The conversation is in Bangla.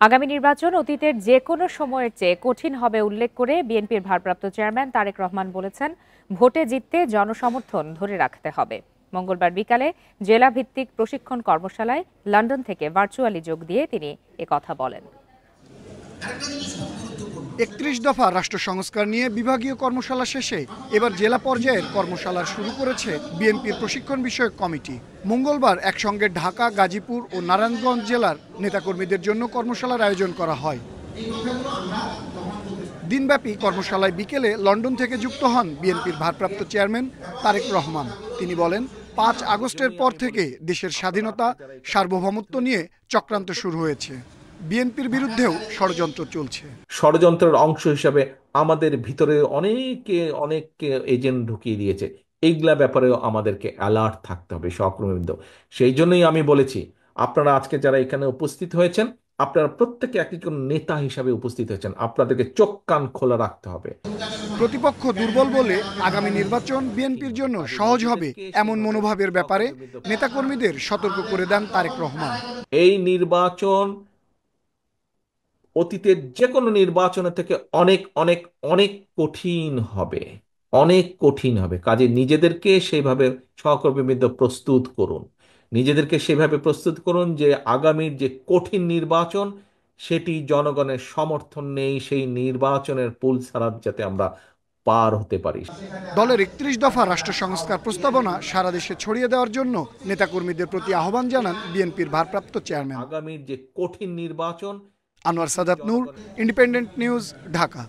আগামী নির্বাচন অতীতের যে কোনো সময়ের চেয়ে কঠিন হবে উল্লেখ করে বিএনপির ভারপ্রাপ্ত চেয়ারম্যান তারেক রহমান বলেছেন, ভোটে জিততে জনসমর্থন ধরে রাখতে হবে। মঙ্গলবার বিকালে জেলা ভিত্তিক প্রশিক্ষণ কর্মশালায় লন্ডন থেকে ভার্চুয়ালি যোগ দিয়ে তিনি একথা বলেন। ৩১ দফা রাষ্ট্র সংস্কার নিয়ে বিভাগীয় কর্মশালা শেষে এবার জেলা পর্যায়ের কর্মশালা শুরু করেছে বিএনপির প্রশিক্ষণ বিষয়ক কমিটি। মঙ্গলবার একসঙ্গে ঢাকা, গাজীপুর ও নারায়ণগঞ্জ জেলার নেতাকর্মীদের জন্য কর্মশালার আয়োজন করা হয়। দিনব্যাপী কর্মশালায় বিকেলে লন্ডন থেকে যুক্ত হন বিএনপির ভারপ্রাপ্ত চেয়ারম্যান তারেক রহমান। তিনি বলেন, ৫ আগস্টের পর থেকে দেশের স্বাধীনতা, সার্বভৌমত্ব নিয়ে চক্রান্ত শুরু হয়েছে। বিএনপির বিরুদ্ধেও ষড়যন্ত্র চলছে। ষড়যন্ত্রের অংশ হিসাবে আমাদের ভিতরে অনেক এজেন্ট ঢুকিয়ে দিয়েছে। এইগুলা ব্যাপারেও আমাদেরকে অ্যালার্ট থাকতে হবে সহকর্মীবৃন্দ। সেই জন্যই আমি বলেছি, আপনারা আজকে যারা এখানে উপস্থিত হয়েছেন, আপনারা প্রত্যেকে একজন নেতা হিসাবে উপস্থিত হয়েছেন, আপনাদেরকে চোখ কান খোলা রাখতে হবে। প্রতিপক্ষ দুর্বল বলে আগামী নির্বাচন বিএনপির জন্য সহজ হবে এমন মনোভাবের ব্যাপারে নেতাকর্মীদের সতর্ক করে দেন তারেক রহমান। এই নির্বাচন অতীতের যে কোনো নির্বাচনের থেকে অনেক অনেক অনেক কঠিন হবে, অনেক কঠিন হবে। কাজে নিজেদেরকে সেইভাবে সহকর্মীবৃন্দ প্রস্তুত করুন, নিজেদেরকে সেভাবে প্রস্তুত করুন যে আগামীর যে কঠিন নির্বাচন সেটি জনগণের সমর্থন নেই, সেই নির্বাচনের পুল ছাড়া যাতে আমরা পার হতে পারি। দলের ৩১ দফা রাষ্ট্র সংস্কার প্রস্তাবনা সারা দেশে ছড়িয়ে দেওয়ার জন্য নেতাকর্মীদের প্রতি আহ্বান জানান বিএনপির ভারপ্রাপ্ত চেয়ারম্যান। আগামীর যে কঠিন নির্বাচন। আনোয়ার সাদাত নূর, ইন্ডিপেন্ডেন্ট নিউজ, ঢাকা।